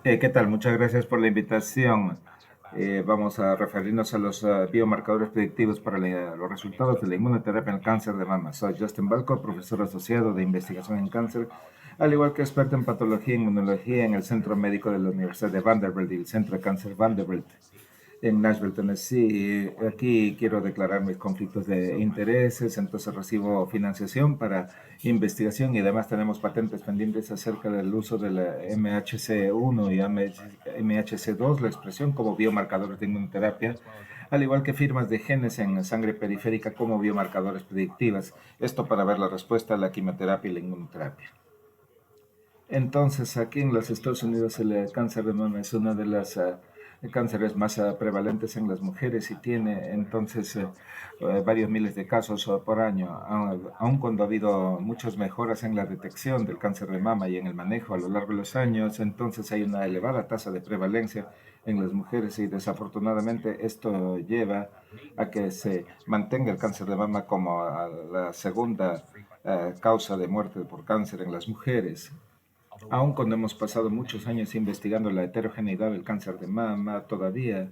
¿Qué tal? Muchas gracias por la invitación. Vamos a referirnos a los biomarcadores predictivos para los resultados de la inmunoterapia en el cáncer de mama. Soy Justin Balco, profesor asociado de investigación en cáncer, al igual que experto en patología e inmunología en el Centro Médico de la Universidad de Vanderbilt y el Centro de Cáncer Vanderbilt en Nashville, Tennessee. Aquí quiero declarar mis conflictos de intereses, entonces recibo financiación para investigación y además tenemos patentes pendientes acerca del uso de la MHC1 y MHC2, la expresión como biomarcadores de inmunoterapia, al igual que firmas de genes en sangre periférica como biomarcadores predictivas. Esto para ver la respuesta a la quimioterapia y la inmunoterapia. Entonces, aquí en los Estados Unidos el cáncer de mama es una de las cánceres más prevalentes en las mujeres y tiene entonces varios miles de casos por año, aun cuando ha habido muchas mejoras en la detección del cáncer de mama y en el manejo a lo largo de los años, entonces hay una elevada tasa de prevalencia en las mujeres y desafortunadamente esto lleva a que se mantenga el cáncer de mama como la segunda causa de muerte por cáncer en las mujeres. Aun cuando hemos pasado muchos años investigando la heterogeneidad del cáncer de mama, todavía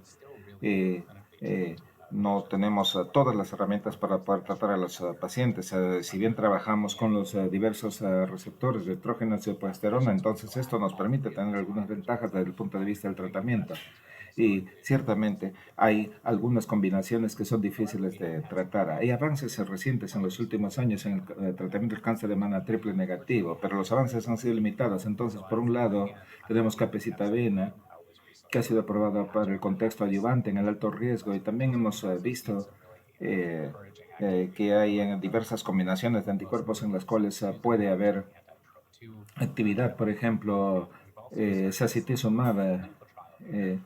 eh, eh, no tenemos todas las herramientas para poder tratar a los pacientes. Si bien trabajamos con los diversos receptores de estrógenos y progesterona, entonces esto nos permite tener algunas ventajas desde el punto de vista del tratamiento. Y ciertamente hay algunas combinaciones que son difíciles de tratar. Hay avances recientes en los últimos años en el tratamiento del cáncer de mama triple negativo, pero los avances han sido limitados. Entonces, por un lado, tenemos capecitabina, que ha sido aprobada para el contexto adyuvante en el alto riesgo, y también hemos visto eh, que hay diversas combinaciones de anticuerpos en las cuales puede haber actividad, por ejemplo, sacituzumab eh,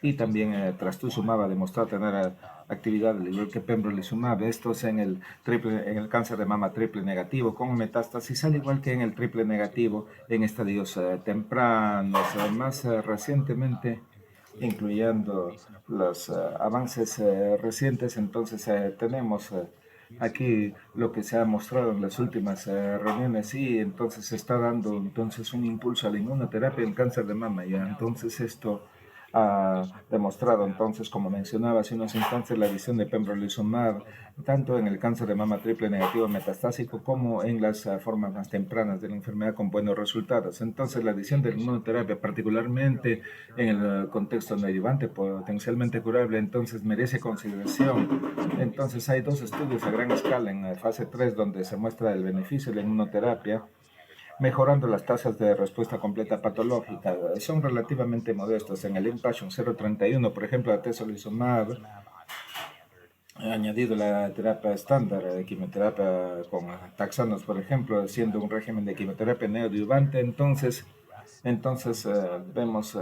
y también trastuzumab ha demostrado tener actividad al igual que pembrolizumab, estos en el cáncer de mama triple negativo con metástasis, al igual que en el triple negativo en estadios tempranos. Más recientemente, incluyendo los avances recientes, entonces tenemos aquí lo que se ha mostrado en las últimas reuniones y entonces se está dando entonces un impulso a la inmunoterapia en cáncer de mama. Ya entonces esto ha demostrado entonces, como mencionaba hace unos instantes, la adición de pembrolizumab tanto en el cáncer de mama triple negativo metastásico como en las formas más tempranas de la enfermedad con buenos resultados. Entonces la adición de la inmunoterapia, particularmente en el contexto neoadyuvante potencialmente curable, entonces merece consideración. Entonces hay dos estudios a gran escala en fase 3 donde se muestra el beneficio de la inmunoterapia mejorando las tasas de respuesta completa patológica. Son relativamente modestos. En el Impassion 031, por ejemplo, atezolizumab ha añadido la terapia estándar, quimioterapia con taxanos, por ejemplo, siendo un régimen de quimioterapia neoadyuvante. Entonces vemos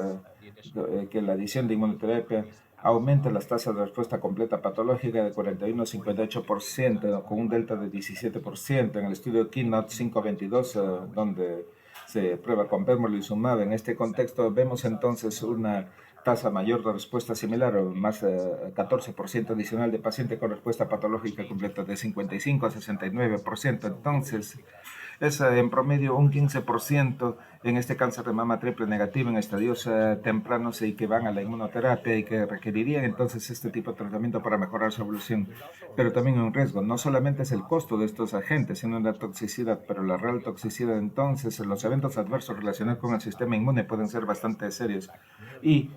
que la adición de inmunoterapia aumenta las tasas de respuesta completa patológica de 41 a 58%, con un delta de 17%. En el estudio Keynote 522, donde se prueba con pembrolizumab, en este contexto vemos entonces una tasa mayor de respuesta similar, o más 14% adicional de paciente con respuesta patológica completa de 55 a 69%. Entonces, es en promedio un 15% en este cáncer de mama triple negativo en estadios tempranos y que van a la inmunoterapia y que requerirían entonces este tipo de tratamiento para mejorar su evolución. Pero también hay un riesgo, no solamente es el costo de estos agentes, sino la toxicidad, pero la real toxicidad entonces, los eventos adversos relacionados con el sistema inmune pueden ser bastante serios. Y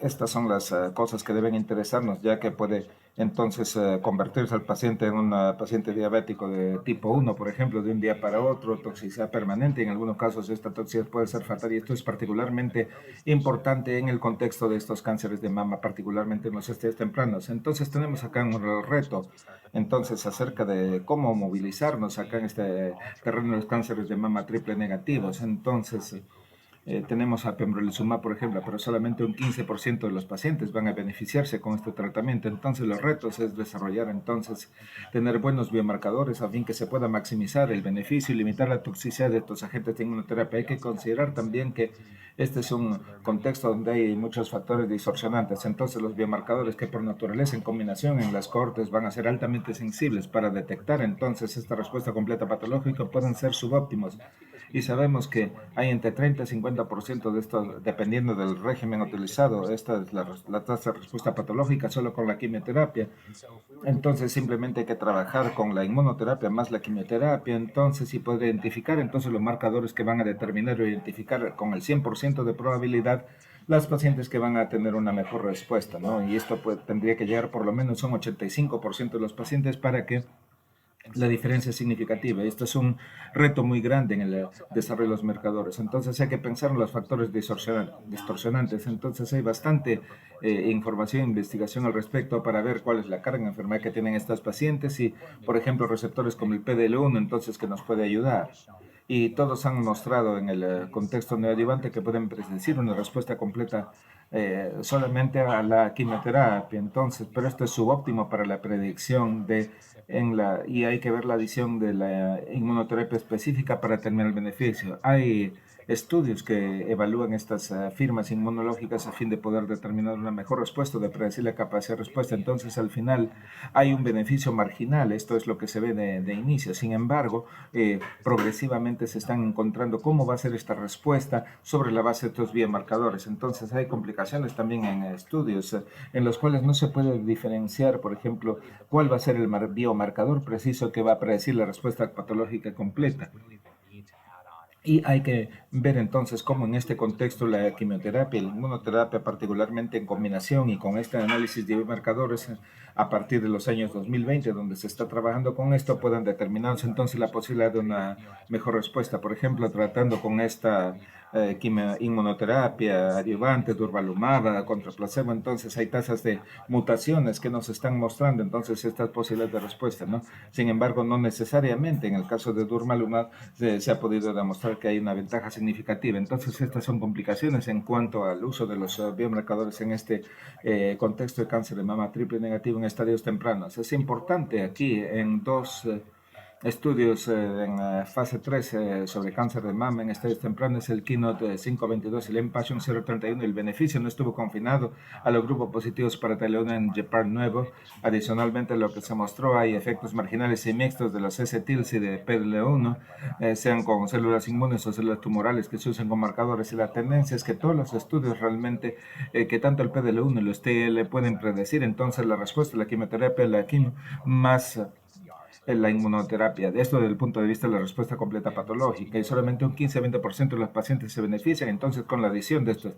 estas son las cosas que deben interesarnos, ya que puede entonces convertirse al paciente en un paciente diabético de tipo 1, por ejemplo, de un día para otro, toxicidad permanente. En algunos casos esta toxicidad puede ser fatal y esto es particularmente importante en el contexto de estos cánceres de mama, particularmente en los estadios tempranos. Entonces tenemos acá un reto, entonces, acerca de cómo movilizarnos acá en este terreno de los cánceres de mama triple negativos. Entonces, tenemos a pembrolizumab, por ejemplo, pero solamente un 15% de los pacientes van a beneficiarse con este tratamiento. Entonces, los retos es desarrollar, entonces, tener buenos biomarcadores a fin que se pueda maximizar el beneficio y limitar la toxicidad de estos agentes de inmunoterapia. Hay que considerar también que este es un contexto donde hay muchos factores distorsionantes. Entonces, los biomarcadores que por naturaleza en combinación en las cohortes van a ser altamente sensibles para detectar entonces esta respuesta completa patológica pueden ser subóptimos. y sabemos que hay entre 30 y 50% de esto, dependiendo del régimen utilizado. Esta es la tasa de respuesta patológica solo con la quimioterapia. Entonces simplemente hay que trabajar con la inmunoterapia más la quimioterapia, entonces y poder identificar entonces los marcadores que van a determinar o identificar con el 100% de probabilidad las pacientes que van a tener una mejor respuesta, ¿no? Y esto pues, tendría que llegar por lo menos a un 85% de los pacientes para que la diferencia es significativa. Esto es un reto muy grande en el desarrollo de los marcadores. Entonces hay que pensar en los factores distorsionantes. Entonces hay bastante información e investigación al respecto para ver cuál es la carga de enfermedad que tienen estas pacientes y, por ejemplo, receptores como el PDL1, entonces que nos puede ayudar. Y todos han mostrado en el contexto neoadyuvante que pueden predecir una respuesta completa solamente a la quimioterapia. Entonces, pero esto es subóptimo para la predicción y hay que ver la adición de la inmunoterapia específica para tener el beneficio. Hay estudios que evalúan estas firmas inmunológicas a fin de poder determinar una mejor respuesta, de predecir la capacidad de respuesta. Entonces, al final, hay un beneficio marginal. Esto es lo que se ve de inicio. Sin embargo, progresivamente se están encontrando cómo va a ser esta respuesta sobre la base de estos biomarcadores. Entonces, hay complicaciones también en estudios en los cuales no se puede diferenciar, por ejemplo, cuál va a ser el biomarcador preciso que va a predecir la respuesta patológica completa. Y hay que ver entonces cómo en este contexto la quimioterapia y la inmunoterapia, particularmente en combinación y con este análisis de biomarcadores a partir de los años 2020, donde se está trabajando con esto, puedan determinarse entonces la posibilidad de una mejor respuesta. Por ejemplo, tratando con esta inmunoterapia adyuvante, durvalumab, contra placebo, entonces hay tasas de mutaciones que nos están mostrando entonces estas posibilidades de respuesta, ¿no? Sin embargo, no necesariamente en el caso de durvalumab se ha podido demostrar que hay una ventaja significativa. Entonces, estas son complicaciones en cuanto al uso de los biomarcadores en este contexto de cáncer de mama triple negativo en estadios tempranos. Es importante aquí en dos estudios en fase 3 sobre cáncer de mama en estadios tempranos, el Keynote 522 y el Impassion 031. El beneficio no estuvo confinado a los grupos positivos para teleona en JEPAR nuevo. Adicionalmente, lo que se mostró, hay efectos marginales y mixtos de los S-TILs y de PDL1, sean con células inmunes o células tumorales que se usan como marcadores. Y la tendencia es que todos los estudios realmente, que tanto el PDL1 y los TL pueden predecir entonces la respuesta a la quimioterapia, la quimio, más en la inmunoterapia. De esto desde el punto de vista de la respuesta completa patológica y solamente un 15-20% de los pacientes se benefician. Entonces, con la adición de estos,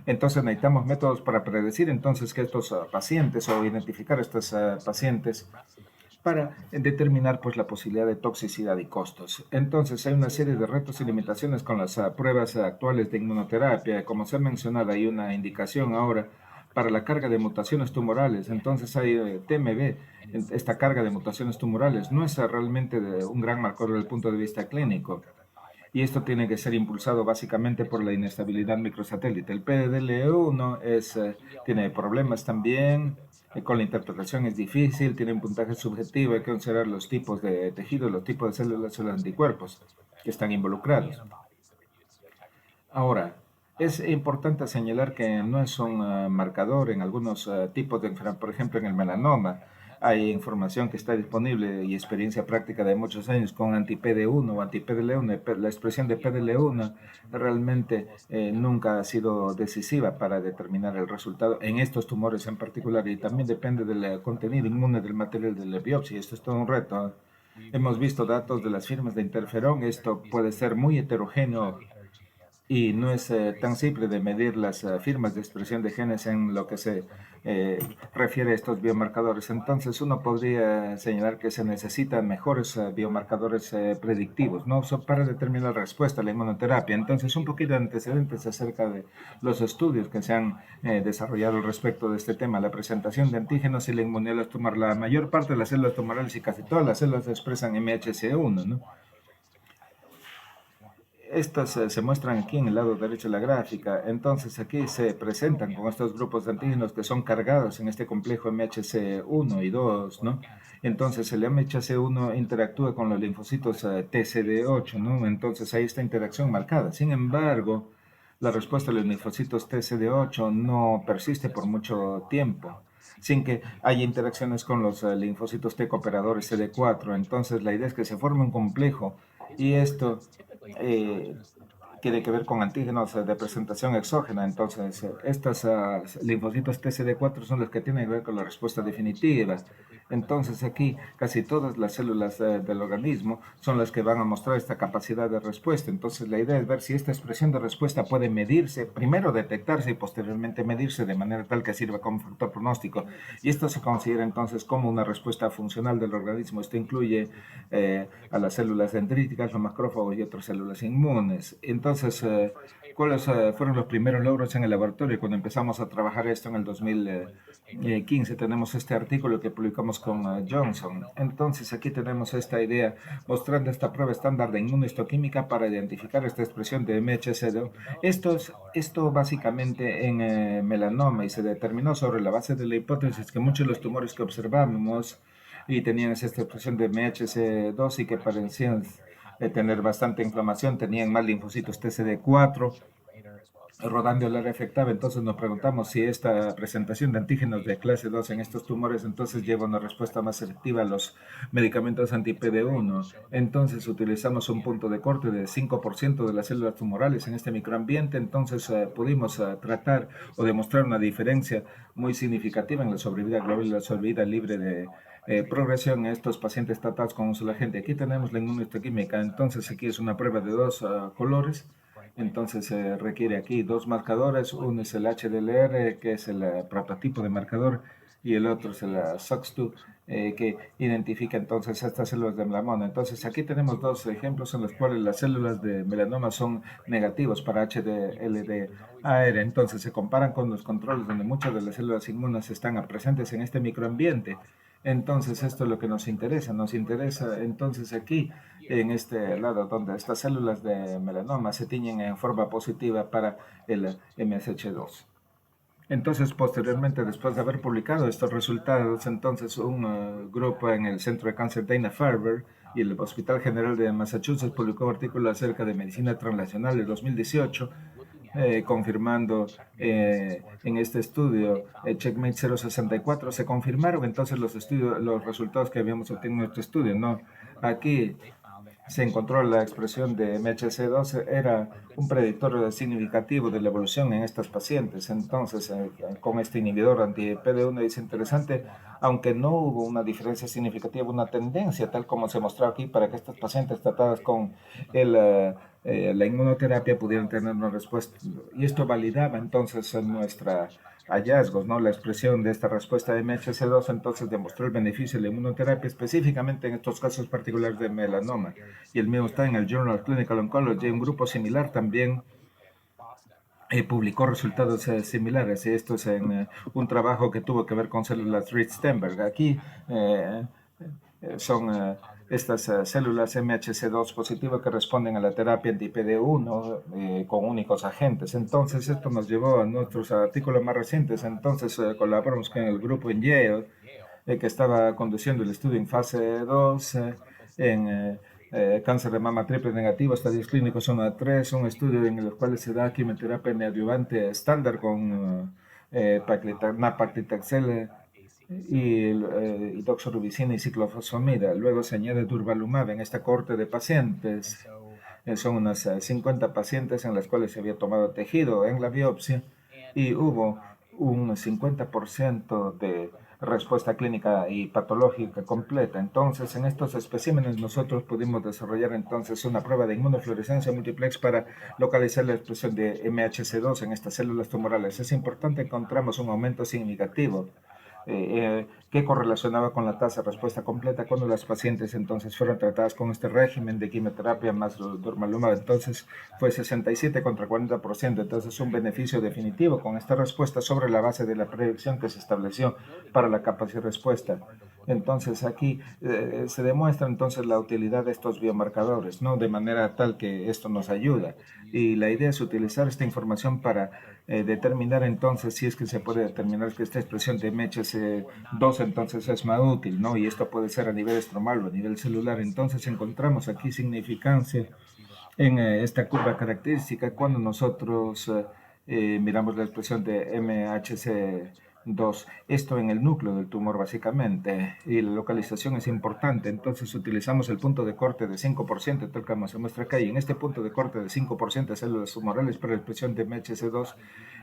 entonces necesitamos métodos para predecir entonces que estos pacientes o identificar estos pacientes para determinar pues la posibilidad de toxicidad y costos. Entonces hay una serie de retos y limitaciones con las pruebas actuales de inmunoterapia. Como se ha mencionado, hay una indicación ahora para la carga de mutaciones tumorales. Entonces hay TMB, esta carga de mutaciones tumorales no es realmente un gran marcador desde el punto de vista clínico. Y esto tiene que ser impulsado básicamente por la inestabilidad microsatélite. El PDL1 tiene problemas también, con la interpretación es difícil, tiene un puntaje subjetivo, hay que considerar los tipos de tejidos, los tipos de células o los anticuerpos que están involucrados. Ahora, es importante señalar que no es un marcador en algunos tipos de enfermedad, por ejemplo, en el melanoma. Hay información que está disponible y experiencia práctica de muchos años con anti-PD1 o anti-PDL1. La expresión de PDL1 realmente nunca ha sido decisiva para determinar el resultado en estos tumores en particular y también depende del contenido inmune del material de la biopsia. Esto es todo un reto. Hemos visto datos de las firmas de interferón. Esto puede ser muy heterogéneo y no es tan simple de medir las firmas de expresión de genes en lo que se refiere a estos biomarcadores. Entonces, uno podría señalar que se necesitan mejores biomarcadores predictivos, ¿no? Para determinar la respuesta a la inmunoterapia. Entonces, un poquito de antecedentes acerca de los estudios que se han desarrollado al respecto de este tema. La presentación de antígenos y la inmunidad tumoral. La mayor parte de las células tumorales y casi todas las células expresan MHC1, ¿no? Estas se muestran aquí en el lado derecho de la gráfica. Entonces aquí se presentan con estos grupos de antígenos que son cargados en este complejo MHC1 y 2, ¿no? Entonces el MHC1 interactúa con los linfocitos TCD8, ¿no? Entonces hay esta interacción marcada. Sin embargo, la respuesta de los linfocitos TCD8 no persiste por mucho tiempo, sin que haya interacciones con los linfocitos T cooperadores CD4. Entonces la idea es que se forme un complejo y esto eh, tiene que ver con antígenos de presentación exógena. Entonces, estos linfocitos TCD4 son los que tienen que ver con la respuesta definitiva. Entonces, aquí casi todas las células del organismo son las que van a mostrar esta capacidad de respuesta. Entonces, la idea es ver si esta expresión de respuesta puede medirse, primero detectarse y posteriormente medirse de manera tal que sirva como factor pronóstico. Y esto se considera entonces como una respuesta funcional del organismo. Esto incluye a las células dendríticas, los macrófagos y otras células inmunes. Entonces, ¿cuáles fueron los primeros logros en el laboratorio? Cuando empezamos a trabajar esto en el 2015, tenemos este artículo que publicamos con Johnson. Entonces, aquí tenemos esta idea mostrando esta prueba estándar de inmunohistoquímica para identificar esta expresión de MHC2. Esto básicamente en melanoma, y se determinó sobre la base de la hipótesis que muchos de los tumores que observamos y tenían esa expresión de MHC2 y que parecían tener bastante inflamación, tenían más linfocitos TCD4 rodando el área afectada. Entonces nos preguntamos si esta presentación de antígenos de clase 2 en estos tumores entonces lleva una respuesta más selectiva a los medicamentos anti-PD1. Entonces utilizamos un punto de corte de 5% de las células tumorales en este microambiente. Entonces pudimos tratar o demostrar una diferencia muy significativa en la sobrevida global y la sobrevida libre de progresión en estos pacientes tratados con un solo agente. Aquí tenemos la inmunohistoquímica. Entonces aquí es una prueba de dos colores. Entonces se requiere aquí dos marcadores. Uno es el HDLR, que es el prototipo de marcador, y el otro es el SOX2, que identifica entonces estas células de melanoma. Entonces aquí tenemos dos ejemplos en los cuales las células de melanoma son negativos para HDLDAR. Entonces se comparan con los controles donde muchas de las células inmunes están presentes en este microambiente. Entonces esto es lo que nos interesa. Nos interesa entonces aquí en este lado donde estas células de melanoma se tiñen en forma positiva para el MSH2. Entonces, posteriormente, después de haber publicado estos resultados, entonces un grupo en el Centro de Cáncer Dana-Farber y el Hospital General de Massachusetts publicó un artículo acerca de medicina translacional de 2018, confirmando en este estudio Checkmate 064, se confirmaron entonces los resultados que habíamos obtenido en nuestro estudio, ¿no? Aquí se encontró la expresión de MHC2 era un predictor significativo de la evolución en estos pacientes. Entonces, con este inhibidor anti-PD1 es interesante, aunque no hubo una diferencia significativa, una tendencia, tal como se mostró aquí, para que estos pacientes tratados con la inmunoterapia pudieran tener una respuesta. Y esto validaba entonces nuestra hallazgos, ¿no? La expresión de esta respuesta de MHC2 entonces demostró el beneficio de la inmunoterapia específicamente en estos casos particulares de melanoma. Y el mismo está en el Journal of Clinical Oncology. Un grupo similar también publicó resultados similares. Esto es en un trabajo que tuvo que ver con células Rich-Steinberg. Aquí son estas células MHC2 positivas que responden a la terapia anti-PD1 con únicos agentes. Entonces, esto nos llevó a nuestros artículos más recientes. Entonces, colaboramos con el grupo en Yale, que estaba conduciendo el estudio en fase 2 en cáncer de mama triple negativo, estadios clínicos 1 a 3, un estudio en el cual se da quimioterapia neoadyuvante estándar con nab-paclitaxel y doxorubicina y ciclofosfamida. Luego se añade durvalumab en esta cohorte de pacientes. Son unas 50 pacientes en las cuales se había tomado tejido en la biopsia y hubo un 50% de respuesta clínica y patológica completa. Entonces, en estos especímenes nosotros pudimos desarrollar entonces una prueba de inmunofluorescencia multiplex para localizar la expresión de MHC2 en estas células tumorales. Es importante, encontramos un aumento significativo que correlacionaba con la tasa de respuesta completa cuando las pacientes entonces fueron tratadas con este régimen de quimioterapia más durvalumab. Entonces fue 67 contra 40%. Entonces un beneficio definitivo con esta respuesta sobre la base de la predicción que se estableció para la capacidad de respuesta. Entonces aquí se demuestra entonces la utilidad de estos biomarcadores, ¿no? De manera tal que esto nos ayuda. Y la idea es utilizar esta información para determinar entonces si es que se puede determinar que esta expresión de MHC2 entonces es más útil, ¿no? Y esto puede ser a nivel estromal o a nivel celular. Entonces encontramos aquí significancia en esta curva característica cuando nosotros miramos la expresión de MHC 2. Esto en el núcleo del tumor básicamente, y la localización es importante, entonces utilizamos el punto de corte de 5%, tal como se muestra acá, y en este punto de corte de 5% de células tumorales para la expresión de MHC2,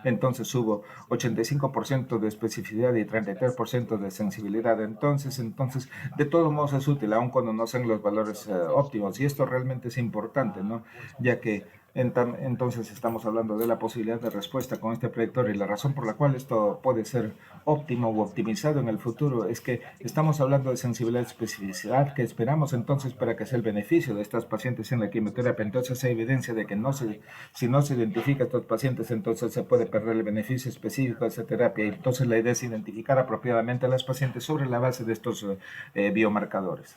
entonces hubo 85% de especificidad y 33% de sensibilidad, entonces, de todos modos es útil, aun cuando no sean los valores óptimos, y esto realmente es importante, ¿no? Ya que entonces estamos hablando de la posibilidad de respuesta con este predictor y la razón por la cual esto puede ser óptimo o optimizado en el futuro es que estamos hablando de sensibilidad y especificidad que esperamos entonces para que sea el beneficio de estas pacientes en la quimioterapia. Entonces hay evidencia de que si no se identifica a estos pacientes, entonces se puede perder el beneficio específico de esa terapia. Y entonces la idea es identificar apropiadamente a las pacientes sobre la base de estos biomarcadores.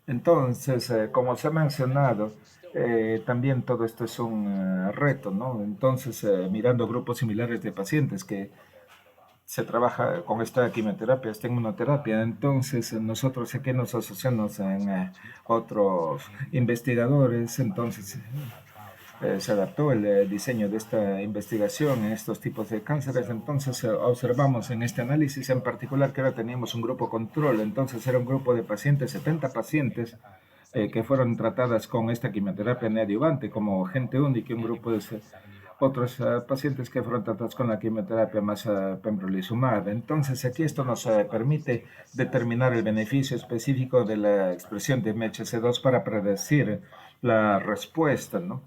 Entonces, como se ha mencionado, también todo esto es un reto, ¿no? Entonces, mirando grupos similares de pacientes que se trabaja con esta quimioterapia, esta inmunoterapia, entonces nosotros aquí nos asociamos en otros investigadores, entonces se adaptó el diseño de esta investigación en estos tipos de cánceres. Entonces observamos en este análisis en particular que ahora teníamos un grupo control. Entonces era un grupo de pacientes, 70 pacientes que fueron tratadas con esta quimioterapia neoadyuvante como gente única y un grupo de otros pacientes que fueron tratados con la quimioterapia más pembrolizumab. Entonces aquí esto nos permite determinar el beneficio específico de la expresión de MHC2 para predecir la respuesta, ¿no?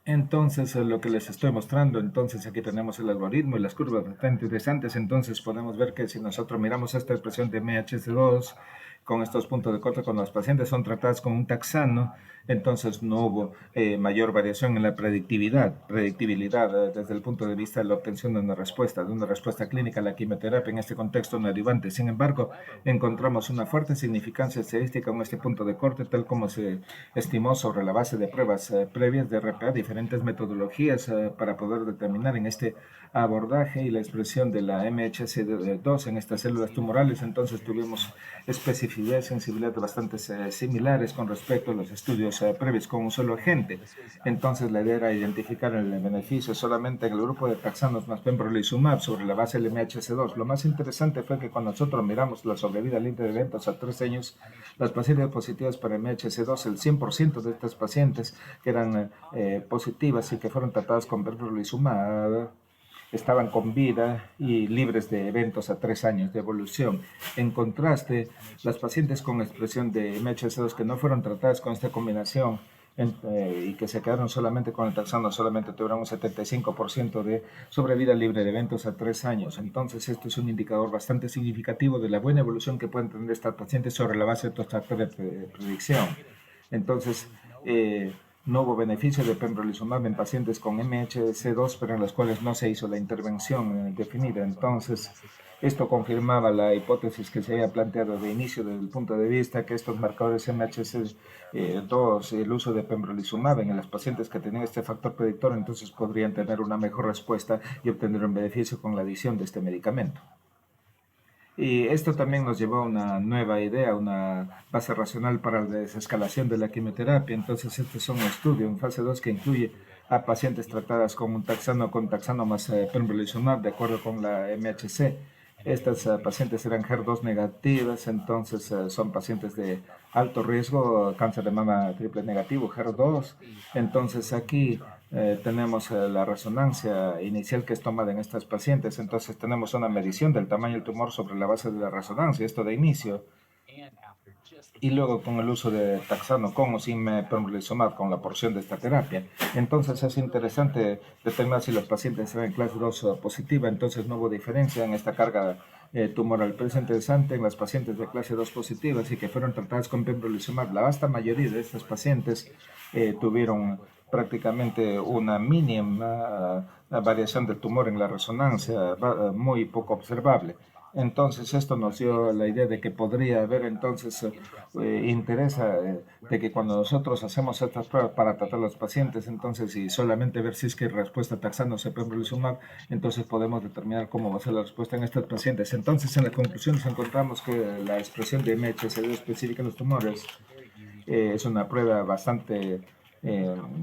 Entonces, lo que les estoy mostrando, entonces aquí tenemos el algoritmo y las curvas bastante interesantes. Entonces, podemos ver que si nosotros miramos esta expresión de MHC2 con estos puntos de corte, cuando los pacientes son tratados con un taxano, entonces no hubo mayor variación en la predictibilidad desde el punto de vista de la obtención de una respuesta clínica a la quimioterapia en este contexto neoadyuvante. Sin embargo, encontramos una fuerte significancia estadística en este punto de corte, tal como se estimó sobre la base de pruebas previas de RPA, diferentes metodologías para poder determinar en este abordaje y la expresión de la MHC2 en estas células tumorales. Entonces tuvimos especificidad y sensibilidad bastante similares con respecto a los estudios previos con un solo agente. Entonces la idea era identificar el beneficio solamente en el grupo de taxanos más pembrolizumab sobre la base del MHC2. Lo más interesante fue que cuando nosotros miramos la sobrevida libre de eventos a 3 años, las pacientes positivas para MHC2, el 100% de estas pacientes que eran positivas y que fueron tratadas con pembrolizumab estaban con vida y libres de eventos a 3 años de evolución. En contraste, las pacientes con expresión de MHC2 que no fueron tratadas con esta combinación y que se quedaron solamente con el taxano, solamente tuvieron un 75% de sobrevida libre de eventos a 3 años. Entonces, esto es un indicador bastante significativo de la buena evolución que pueden tener estas pacientes sobre la base de estos factores de predicción. Entonces, no hubo beneficio de pembrolizumab en pacientes con MHC2, pero en los cuales no se hizo la intervención definida. Entonces, esto confirmaba la hipótesis que se había planteado de inicio desde el punto de vista que estos marcadores MHC2, el uso de pembrolizumab en los pacientes que tenían este factor predictor, entonces podrían tener una mejor respuesta y obtener un beneficio con la adición de este medicamento. Y esto también nos llevó a una nueva idea, una base racional para la desescalación de la quimioterapia. Entonces, este es un estudio en fase 2 que incluye a pacientes tratadas con un taxano más pembrolizumab de acuerdo con la MHC. Estas pacientes eran HER2 negativas, entonces son pacientes de alto riesgo, cáncer de mama triple negativo, HER2. Entonces aquí tenemos la resonancia inicial que es tomada en estas pacientes, entonces tenemos una medición del tamaño del tumor sobre la base de la resonancia, esto de inicio, y luego con el uso de taxano con o sin pembrolizumab con la porción de esta terapia. Entonces es interesante determinar si los pacientes eran clase 2 positiva, entonces no hubo diferencia en esta carga tumoral. Pero es interesante en las pacientes de clase 2 positivas y que fueron tratadas con pembrolizumab, la vasta mayoría de estas pacientes tuvieron prácticamente una mínima variación del tumor en la resonancia, muy poco observable. Entonces esto nos dio la idea de que podría haber entonces interés de que cuando nosotros hacemos estas pruebas para tratar a los pacientes, entonces y solamente ver si es que hay respuesta taxano o pembrolizumab, entonces podemos determinar cómo va a ser la respuesta en estos pacientes. Entonces en la conclusión nos encontramos que la expresión de MHC2 específica en los tumores es una prueba bastante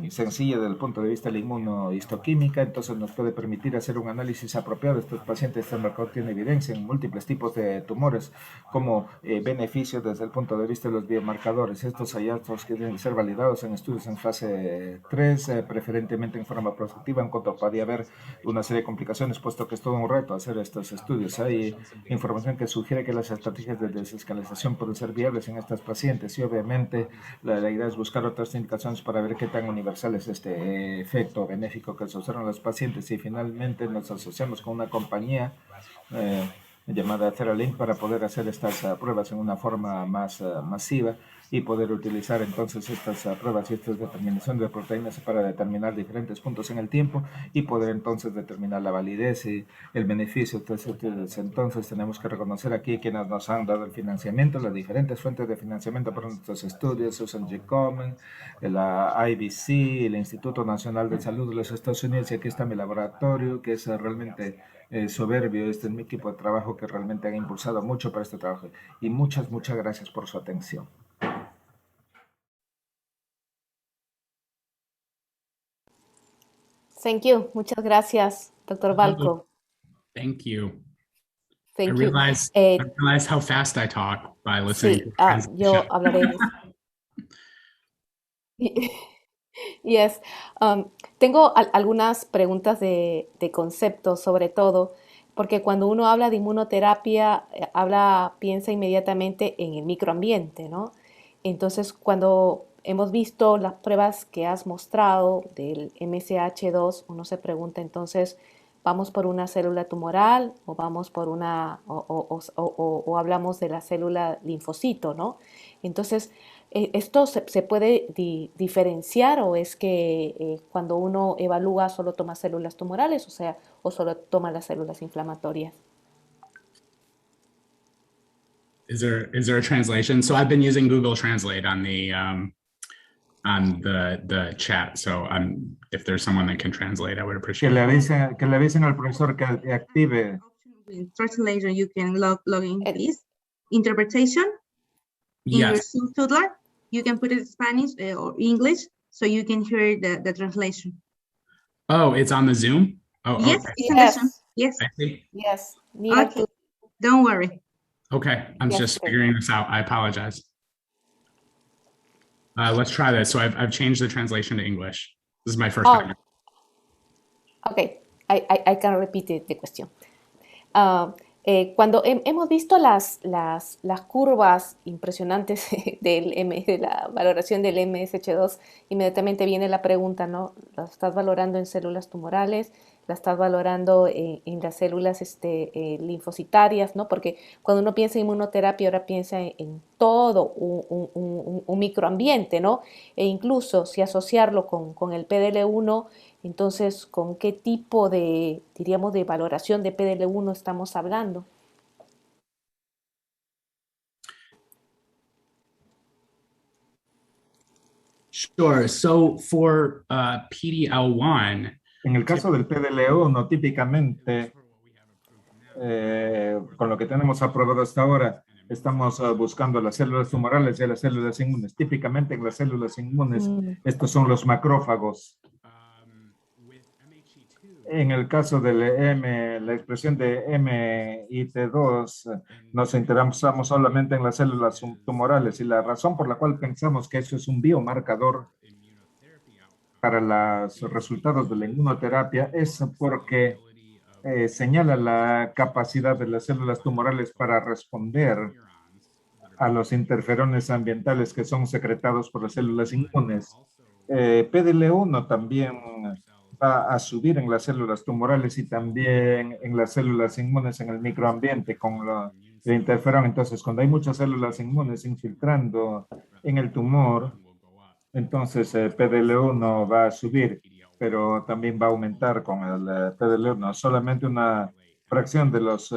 sencilla desde el punto de vista de la inmunohistoquímica, entonces nos puede permitir hacer un análisis apropiado de estos pacientes. Este marcador tiene evidencia en múltiples tipos de tumores como beneficio desde el punto de vista de los biomarcadores. Estos hallazgos que deben ser validados en estudios en fase 3, preferentemente en forma prospectiva, en cuanto podría haber una serie de complicaciones, puesto que es todo un reto hacer estos estudios. Hay información que sugiere que las estrategias de desescalación pueden ser viables en estos pacientes y obviamente la idea es buscar otras indicaciones para ver qué tan universal es este efecto benéfico que se observa en los pacientes y finalmente nos asociamos con una compañía eh, llamada Theralink para poder hacer estas pruebas en una forma más masiva y poder utilizar entonces estas pruebas y estas determinación de proteínas para determinar diferentes puntos en el tiempo y poder entonces determinar la validez y el beneficio. Entonces tenemos que reconocer aquí quienes nos han dado el financiamiento, las diferentes fuentes de financiamiento para nuestros estudios, Susan G. Komen, la IBC, el Instituto Nacional de Salud de los Estados Unidos y aquí está mi laboratorio que es realmente soberbio. Este es mi equipo de trabajo que realmente han impulsado mucho para este trabajo y muchas gracias por su atención. Thank you. Muchas gracias, Dr. Balco. Thank you. Thank I you. realize how fast I talk by listening Sí, to yo hablaré. Yes. Tengo algunas preguntas de concepto, sobre todo, porque cuando uno habla de inmunoterapia, piensa inmediatamente en el microambiente, ¿no? Entonces, cuando hemos visto las pruebas que has mostrado del MSH2, uno se pregunta entonces, ¿vamos por una célula tumoral o vamos por o hablamos de la célula linfocito, ¿no? Entonces, ¿esto se puede diferenciar o es que cuando uno evalúa solo toma células tumorales, o sea, o solo toma las células inflamatorias? Is there a translation? So I've been using Google Translate on the chat. So if there's someone that can translate, I would appreciate it. Que le avisen al profesor que active. Translation, you can log in, please. Interpretation. In Yes. your Zoom toolbar, you can put it in Spanish or English, so you can hear the translation. Oh, it's on the Zoom? Oh, yes, okay. it's yes. Yes. I see. Yes. Okay. Don't worry. Okay, I'm just figuring this out. I apologize. Let's try this. So I've changed the translation to English. This is my first time. Okay, I can repeat the question. Cuando hemos visto las curvas impresionantes de la valoración del MSH2, inmediatamente viene la pregunta, ¿no? ¿La estás valorando en células tumorales? ¿La estás valorando en las células linfocitarias? ¿No? Porque cuando uno piensa en inmunoterapia, ahora piensa en todo un microambiente, ¿no? E incluso si asociarlo con el PDL1, entonces, ¿con qué tipo diríamos, de valoración de PDL1 estamos hablando? Sure. So for PDL1, en el caso del PDL1, típicamente, con lo que tenemos aprobado hasta ahora, estamos buscando las células tumorales y las células inmunes. Típicamente en las células inmunes, estos son los macrófagos. En el caso del la expresión de MIT2, nos interesamos solamente en las células tumorales y la razón por la cual pensamos que eso es un biomarcador para los resultados de la inmunoterapia es porque señala la capacidad de las células tumorales para responder a los interferones ambientales que son secretados por las células inmunes. PDL1 también va a subir en las células tumorales y también en las células inmunes en el microambiente con el interferón. Entonces, cuando hay muchas células inmunes infiltrando en el tumor, entonces PDL1 va a subir, pero también va a aumentar con el PDL1. Solamente una fracción de los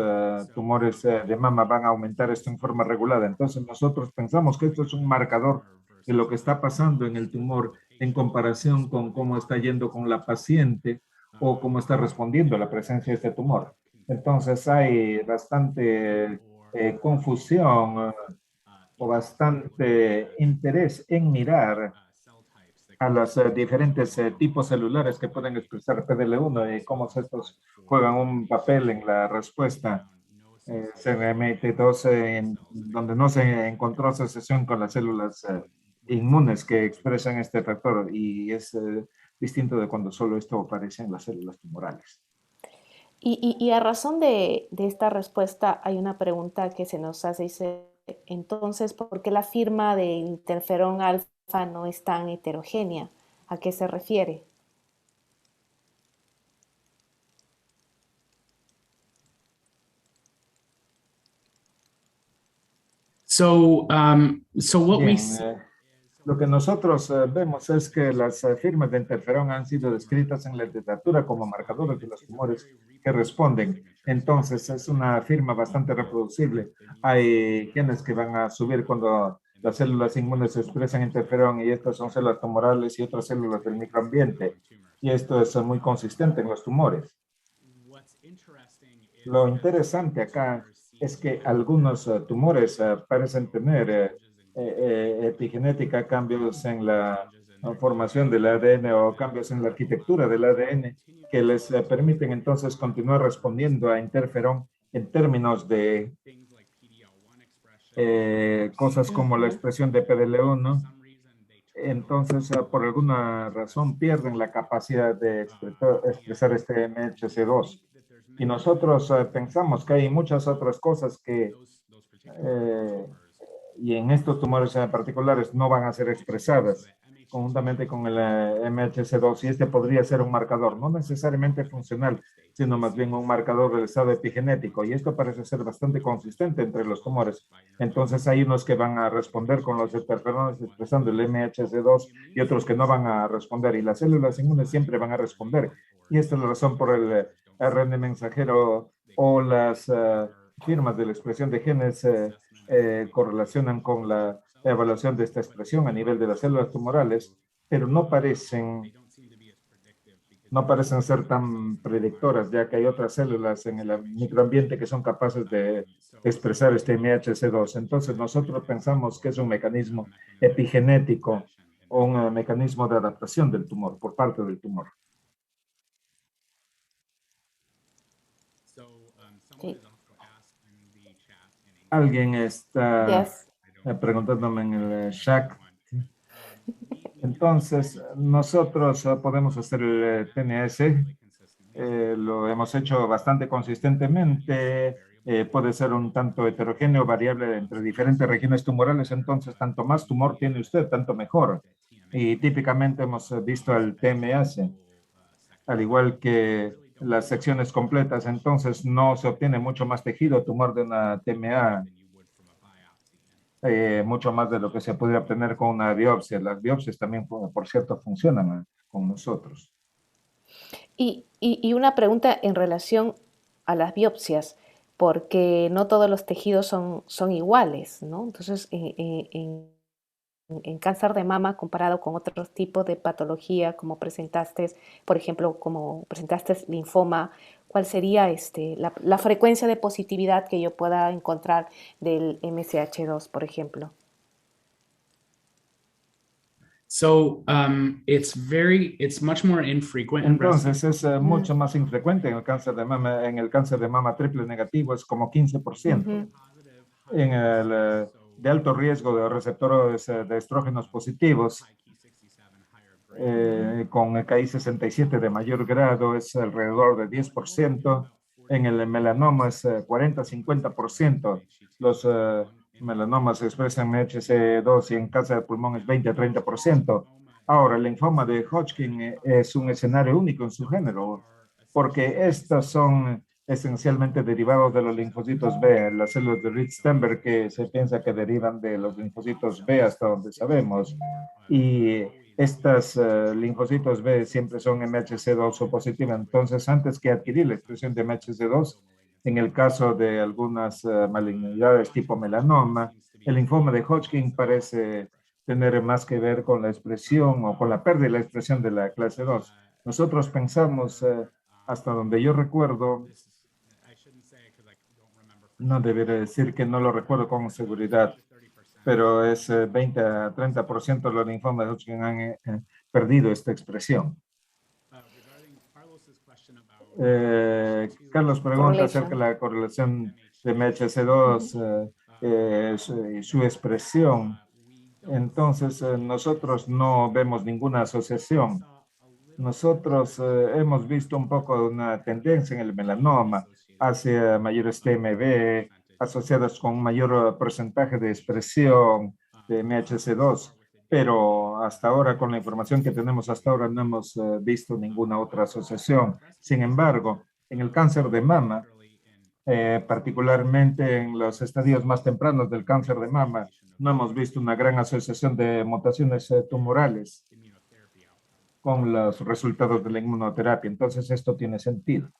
tumores de mama van a aumentar esto en forma regulada. Entonces nosotros pensamos que esto es un marcador de lo que está pasando en el tumor en comparación con cómo está yendo con la paciente o cómo está respondiendo a la presencia de este tumor. Entonces hay bastante confusión o bastante interés en mirar a los diferentes tipos celulares que pueden expresar PDL1 y cómo estos juegan un papel en la respuesta CDMT2, en donde no se encontró asociación con las células inmunes que expresan este factor y es distinto de cuando solo esto aparece en las células tumorales. Y a razón de esta respuesta hay una pregunta que se nos hace, dice, entonces, ¿por qué la firma de interferón alfa no es tan heterogénea? ¿A qué se refiere? So what we Bien, see, lo que nosotros vemos es que las firmas de interferón han sido descritas en la literatura como marcadores de los tumores que responden. Entonces, es una firma bastante reproducible. Hay genes que van a subir cuando las células inmunes expresan interferón y estas son células tumorales y otras células del microambiente. Y esto es muy consistente en los tumores. Lo interesante acá es que algunos tumores parecen tener epigenética, cambios en la formación del ADN o cambios en la arquitectura del ADN que les permiten entonces continuar respondiendo a interferón en términos de cosas como la expresión de PDL1. Entonces, por alguna razón pierden la capacidad de expresar este MHC2. Y nosotros pensamos que hay muchas otras cosas que, y en estos tumores particulares, no van a ser expresadas conjuntamente con el MHC2, y este podría ser un marcador, no necesariamente funcional, sino más bien un marcador del estado epigenético, y esto parece ser bastante consistente entre los tumores. Entonces hay unos que van a responder con los interferones expresando el MHC2 y otros que no van a responder, y las células inmunes siempre van a responder, y esta es la razón por el ARN mensajero o las firmas de la expresión de genes correlacionan con la evaluación de esta expresión a nivel de las células tumorales, pero no parecen ser tan predictoras, ya que hay otras células en el microambiente que son capaces de expresar este MHC2. Entonces, nosotros pensamos que es un mecanismo epigenético o un mecanismo de adaptación del tumor, por parte del tumor. Sí. Alguien está Yes. preguntándome en el chat. Entonces, nosotros podemos hacer el TNS, lo hemos hecho bastante consistentemente, puede ser un tanto heterogéneo, variable entre diferentes regiones tumorales, entonces tanto más tumor tiene usted, tanto mejor. Y típicamente hemos visto el TMS, al igual que las secciones completas, entonces no se obtiene mucho más tejido tumor de una TMA, mucho más de lo que se puede obtener con una biopsia. Las biopsias también, por cierto, funcionan con nosotros. Y una pregunta en relación a las biopsias, porque no todos los tejidos son iguales, ¿no? Entonces, en cáncer de mama comparado con otros tipos de patología, como presentaste, por ejemplo, como presentaste linfoma, ¿cuál sería la frecuencia de positividad que yo pueda encontrar del MCH2, por ejemplo? It's much more infrequent in breast Entonces es mucho más infrecuente en el cáncer de mama. En el cáncer de mama triple negativo es como 15%. En el de alto riesgo de receptores de estrógenos positivos, con KI67 de mayor grado es alrededor de 10%. En el melanoma es 40-50%. Los melanomas expresan MHC2 y en cáncer de pulmón es 20-30%. Ahora, el linfoma de Hodgkin es un escenario único en su género, porque estos son esencialmente derivados de los linfocitos B, las células de Rich-Steinberg que se piensa que derivan de los linfocitos B hasta donde sabemos. Y estas linfocitos B siempre son MHC2 o positiva. Entonces, antes que adquirir la expresión de MHC2, en el caso de algunas malignidades tipo melanoma, el linfoma de Hodgkin parece tener más que ver con la expresión o con la pérdida de la expresión de la clase 2. Nosotros pensamos, hasta donde yo recuerdo, no debería decir que no lo recuerdo con seguridad, pero es 20 a 30% de los linfomas de Hodgkin han perdido esta expresión. Carlos pregunta acerca de la correlación de MHC2 y su expresión. Entonces, nosotros no vemos ninguna asociación. Nosotros hemos visto un poco una tendencia en el melanoma hacia mayores TMB asociadas con un mayor porcentaje de expresión de MHC2, pero hasta ahora, con la información que tenemos hasta ahora, no hemos visto ninguna otra asociación. Sin embargo, en el cáncer de mama, particularmente en los estadios más tempranos del cáncer de mama, no hemos visto una gran asociación de mutaciones tumorales con los resultados de la inmunoterapia. Entonces, esto tiene sentido.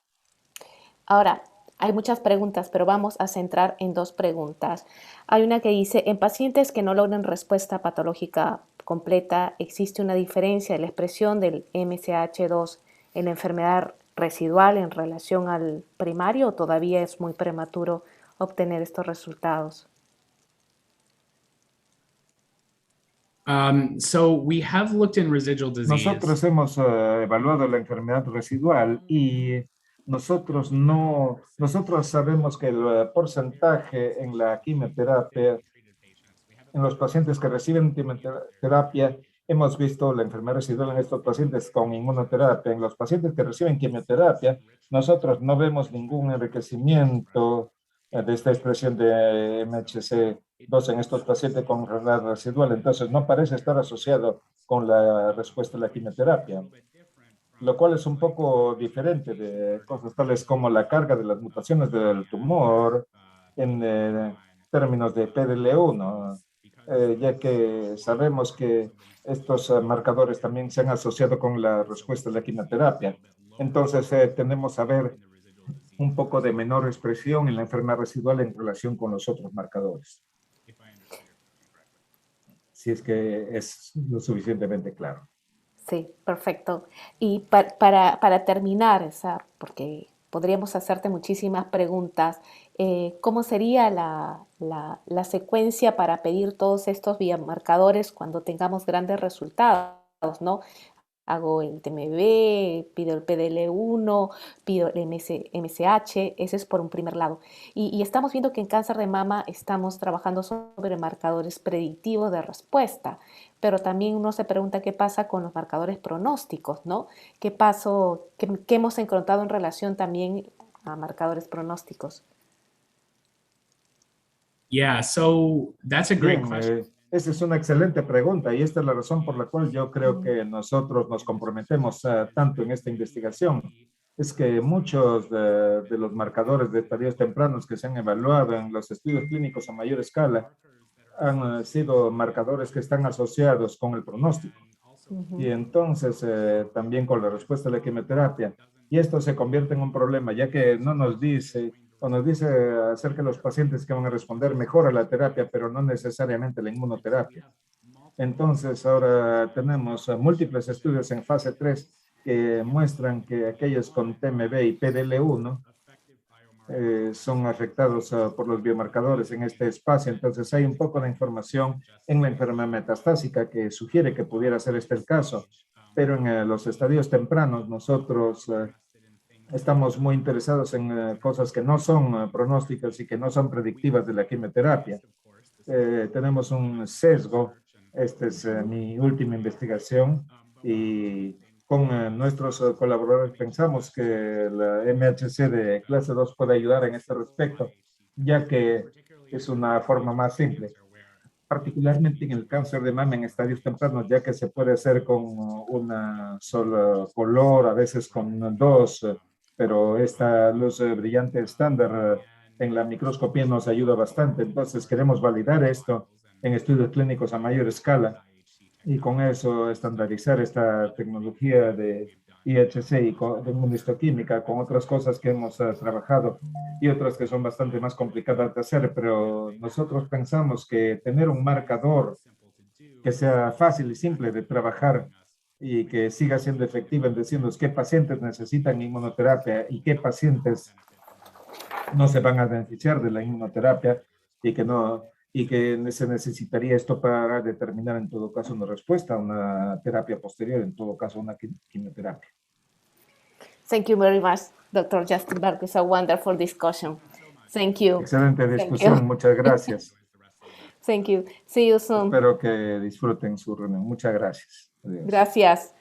Ahora, hay muchas preguntas, pero vamos a centrar en 2 preguntas. Hay una que dice, en pacientes que no logran respuesta patológica completa, ¿existe una diferencia en la expresión del MCH2 en la enfermedad residual en relación al primario o todavía es muy prematuro obtener estos resultados? So we have looked in residual disease. Nosotros hemos evaluado la enfermedad residual y nosotros sabemos que el porcentaje en la quimioterapia, en los pacientes que reciben quimioterapia, hemos visto la enfermedad residual en estos pacientes con inmunoterapia. En los pacientes que reciben quimioterapia, nosotros no vemos ningún enriquecimiento de esta expresión de MHC2 en estos pacientes con enfermedad residual. Entonces, no parece estar asociado con la respuesta a la quimioterapia, lo cual es un poco diferente de cosas tales como la carga de las mutaciones del tumor en términos de PDL1, ya que sabemos que estos marcadores también se han asociado con la respuesta a la quimioterapia. Entonces, tendemos a ver un poco de menor expresión en la enfermedad residual en relación con los otros marcadores. Si es que es lo suficientemente claro. Sí, perfecto. Y para terminar, porque podríamos hacerte muchísimas preguntas, ¿cómo sería la secuencia para pedir todos estos biomarcadores cuando tengamos grandes resultados, ¿no? Hago el TMB, pido el PDL1, pido el MSH, ese es por un primer lado. Y estamos viendo que en cáncer de mama estamos trabajando sobre marcadores predictivos de respuesta, pero también uno se pregunta qué pasa con los marcadores pronósticos, ¿no? ¿Qué hemos encontrado en relación también a marcadores pronósticos? Yeah, so that's a great question. Esa es una excelente pregunta y esta es la razón por la cual yo creo que nosotros nos comprometemos tanto en esta investigación. Es que muchos de los marcadores de estadios tempranos que se han evaluado en los estudios clínicos a mayor escala han sido marcadores que están asociados con el pronóstico y entonces también con la respuesta a la quimioterapia. Y esto se convierte en un problema, ya que no nos dice o nos dice acerca de los pacientes que van a responder mejor a la terapia, pero no necesariamente la inmunoterapia. Entonces, ahora tenemos múltiples estudios en fase 3 que muestran que aquellos con TMB y PDL1 son afectados por los biomarcadores en este espacio. Entonces, hay un poco de información en la enfermedad metastásica que sugiere que pudiera ser este el caso, pero en los estadios tempranos nosotros estamos muy interesados en cosas que no son pronósticas y que no son predictivas de la quimioterapia. Tenemos un sesgo, esta es mi última investigación, y con nuestros colaboradores pensamos que la MHC de clase 2 puede ayudar en este respecto, ya que es una forma más simple, particularmente en el cáncer de mama en estadios tempranos, ya que se puede hacer con una sola color, a veces con dos, pero esta luz brillante estándar en la microscopía nos ayuda bastante. Entonces queremos validar esto en estudios clínicos a mayor escala y con eso estandarizar esta tecnología de IHC y de inmunohistoquímica con otras cosas que hemos trabajado y otras que son bastante más complicadas de hacer, pero nosotros pensamos que tener un marcador que sea fácil y simple de trabajar y que siga siendo efectivo en decirnos qué pacientes necesitan inmunoterapia y qué pacientes no se van a beneficiar de la inmunoterapia y que no y que se necesitaría esto para determinar en todo caso una respuesta a una terapia posterior, en todo caso una quimioterapia. Thank you very much, Dr. Justin Barco. It's a wonderful discussion. Thank you. Excelente discusión, muchas gracias. Thank you. See you soon. Espero que disfruten su reunión. Muchas gracias. Adiós. Gracias.